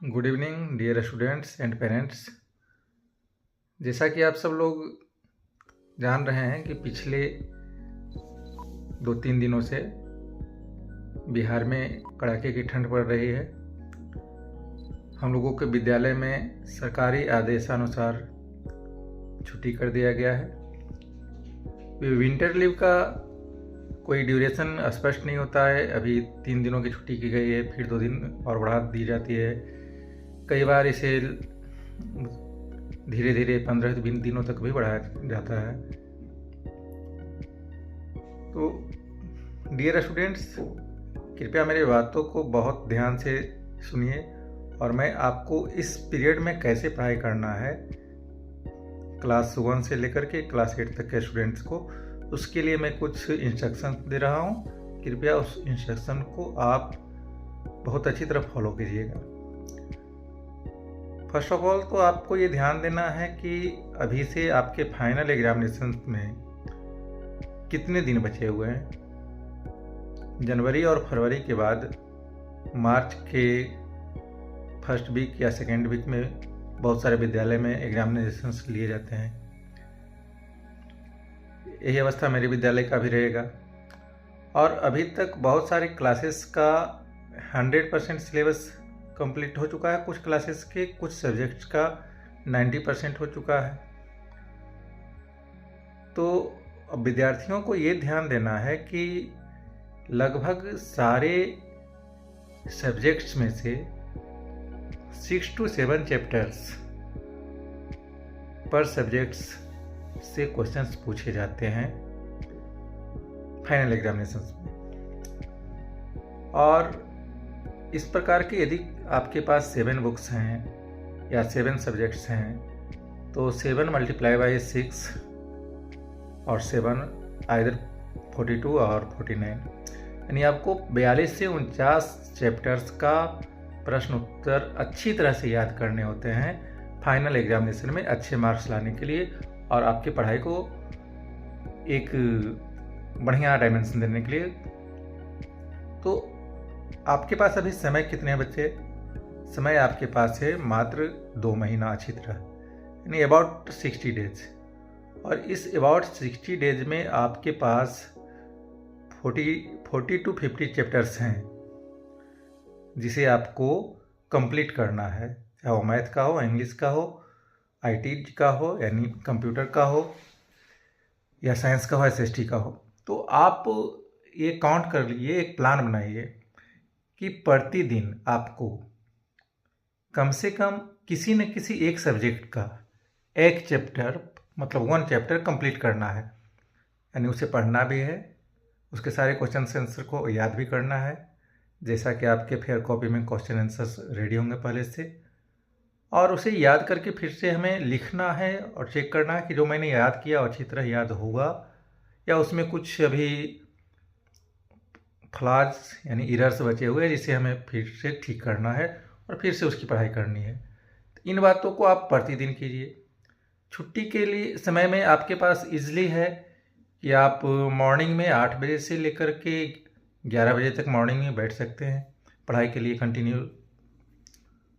Good evening dear students and parents. जैसा कि आप सब लोग जान रहे हैं कि पिछले 2-3 दिनों से बिहार में कड़ाके की ठंड पड़ रही है। हम लोगों के विद्यालय में सरकारी आदेशानुसार छुट्टी कर दिया गया है। विंटर लीव का कोई ड्यूरेशन स्पष्ट नहीं होता है। अभी 3 दिनों की छुट्टी की गई है, फिर 2 दिन और बढ़ा दी जाती है। कई बार इसे धीरे धीरे 15-20 दिनों तक भी बढ़ाया जाता है। तो डियर स्टूडेंट्स, कृपया मेरी बातों को बहुत ध्यान से सुनिए और मैं आपको इस पीरियड में कैसे पढ़ाई करना है क्लास 1 से लेकर के क्लास 8 तक के स्टूडेंट्स को, उसके लिए मैं कुछ इंस्ट्रक्शन दे रहा हूँ। कृपया उस इंस्ट्रक्शन को आप बहुत अच्छी तरह फॉलो कीजिएगा। फर्स्ट ऑफ ऑल तो आपको ये ध्यान देना है कि अभी से आपके फाइनल एग्जामिनेशन में कितने दिन बचे हुए हैं। जनवरी और फरवरी के बाद मार्च के फर्स्ट वीक या सेकेंड वीक में बहुत सारे विद्यालय में एग्जामिनेशंस लिए जाते हैं। यही अवस्था मेरे विद्यालय का भी रहेगा। और अभी तक बहुत सारी क्लासेस का 100% सिलेबस कंप्लीट हो चुका है। कुछ क्लासेस के कुछ सब्जेक्ट्स का 90% हो चुका है। तो अब विद्यार्थियों को ये ध्यान देना है कि लगभग सारे सब्जेक्ट्स में से 6 to 7 चैप्टर्स पर सब्जेक्ट्स से क्वेश्चंस पूछे जाते हैं फाइनल एग्जामिनेशंस में। और इस प्रकार के यदि आपके पास 7 बुक्स हैं या 7 सब्जेक्ट्स हैं तो 7 × 6 और 7 आइदर 42 और 49, यानी आपको 42 से 49 चैप्टर्स का प्रश्न उत्तर अच्छी तरह से याद करने होते हैं फाइनल एग्जामिनेशन में अच्छे मार्क्स लाने के लिए और आपकी पढ़ाई को एक बढ़िया डायमेंशन देने के लिए। तो आपके पास अभी समय कितने बचे? समय आपके पास है मात्र 2 महीना अच्छी तरह, यानी अबाउट 60 डेज। और इस अबाउट 60 डेज में आपके पास 40 to 50 चैप्टर्स हैं जिसे आपको कंप्लीट करना है, चाहे वो मैथ का हो, इंग्लिश का हो, आईटी का हो यानी कंप्यूटर का हो, या साइंस का हो, एसएसटी का हो। तो आप ये काउंट कर लीजिए, एक प्लान बनाइए कि प्रतिदिन आपको कम से कम किसी न किसी एक सब्जेक्ट का एक चैप्टर, मतलब 1 चैप्टर कंप्लीट करना है। यानी उसे पढ़ना भी है, उसके सारे क्वेश्चन आंसर को याद भी करना है, जैसा कि आपके फेयर कॉपी में क्वेश्चन आंसर्स रेडी होंगे पहले से। और उसे याद करके फिर से हमें लिखना है और चेक करना है कि जो मैंने याद किया अच्छी तरह याद होगा या उसमें कुछ अभी फ्लॉज यानी एरर्स बचे हुए हैं जिसे हमें फिर से ठीक करना है और फिर से उसकी पढ़ाई करनी है। तो इन बातों को आप प्रतिदिन कीजिए। छुट्टी के लिए समय में आपके पास इजली है कि आप मॉर्निंग में 8 बजे से लेकर के 11 बजे तक मॉर्निंग में बैठ सकते हैं पढ़ाई के लिए कंटिन्यू।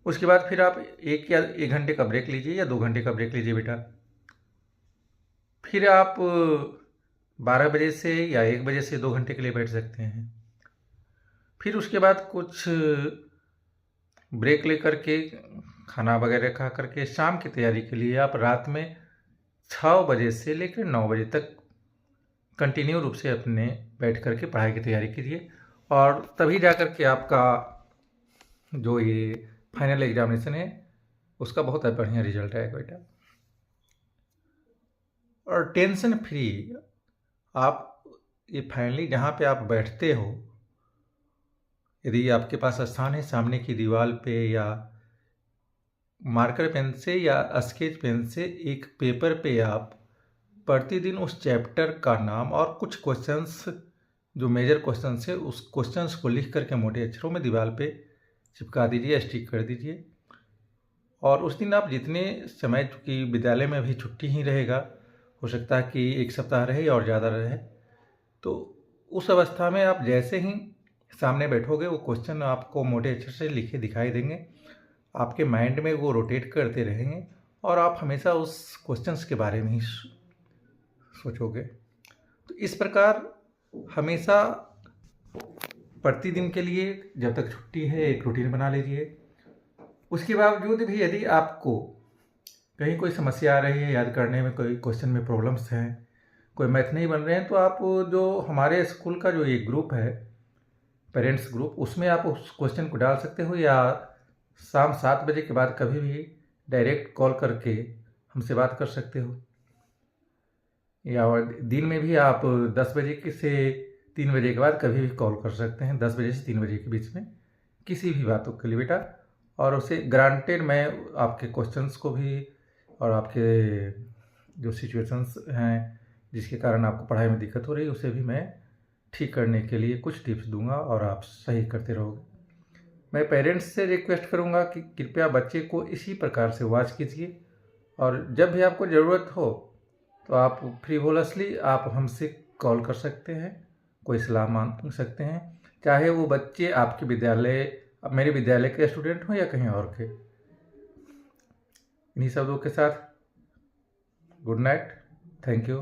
उसके बाद फिर आप 1 घंटे का ब्रेक लीजिए या 2 घंटे का ब्रेक लीजिए बेटा। फिर आप 12 बजे से या 1 बजे से 2 घंटे के लिए बैठ सकते हैं। फिर उसके बाद कुछ ब्रेक लेकर के खाना वगैरह खा करके शाम की तैयारी के लिए आप रात में 6 बजे से लेकर 9 बजे तक कंटिन्यू रूप से अपने बैठ करके पढ़ाई की तैयारी कीजिए और तभी जा कर के आपका जो ये फाइनल एग्जामिनेशन है उसका बहुत बढ़िया रिजल्ट आएगा बेटा। और टेंशन फ्री आप ये फाइनली जहाँ पे आप बैठते हो, यदि आपके पास स्थान है सामने की दीवार पे या मार्कर पेन से या स्केच पेन से एक पेपर पे आप प्रतिदिन उस चैप्टर का नाम और कुछ क्वेश्चंस जो मेजर क्वेश्चंस है उस क्वेश्चंस को लिख करके मोटे अक्षरों में दीवार पे चिपका दीजिए, स्टिक कर दीजिए। और उस दिन आप जितने समय, चूँकि विद्यालय में अभी छुट्टी ही रहेगा, हो सकता है कि 1 सप्ताह रहे और ज़्यादा रहे, तो उस अवस्था में आप जैसे ही सामने बैठोगे वो क्वेश्चन आपको मोटे अक्षर से लिखे दिखाई देंगे। आपके माइंड में वो रोटेट करते रहेंगे और आप हमेशा उस क्वेश्चंस के बारे में ही सोचोगे। तो इस प्रकार हमेशा प्रतिदिन के लिए जब तक छुट्टी है एक रूटीन बना लीजिए। उसके बावजूद भी यदि आपको कहीं कोई समस्या आ रही है, याद करने में कोई क्वेश्चन में प्रॉब्लम्स हैं, कोई मैथ नहीं बन रहे हैं, तो आप जो हमारे स्कूल का जो एक ग्रुप है पेरेंट्स ग्रुप, उसमें आप उस क्वेश्चन को डाल सकते हो, या शाम 7 बजे के बाद कभी भी डायरेक्ट कॉल करके हमसे बात कर सकते हो, या दिन में भी आप 10 बजे से 3 बजे के बाद कभी भी कॉल कर सकते हैं, 10 बजे से 3 बजे के बीच में किसी भी बातों के लिए बेटा। और उसे ग्रांटेड मैं आपके क्वेश्चंस को भी और आपके जो सिचुएशंस हैं जिसके कारण आपको पढ़ाई में दिक्कत हो रही है उसे भी मैं ठीक करने के लिए कुछ टिप्स दूंगा और आप सही करते रहोगे। मैं पेरेंट्स से रिक्वेस्ट करूंगा कि कृपया बच्चे को इसी प्रकार से वॉच कीजिए, और जब भी आपको ज़रूरत हो तो आप फ्रीवोलसली आप हमसे कॉल कर सकते हैं, कोई सलाह मांग सकते हैं, चाहे वो बच्चे आपके विद्यालय, मेरे विद्यालय के स्टूडेंट हों या कहीं और के। इन्हीं शब्दों के साथ गुड नाइट, थैंक यू।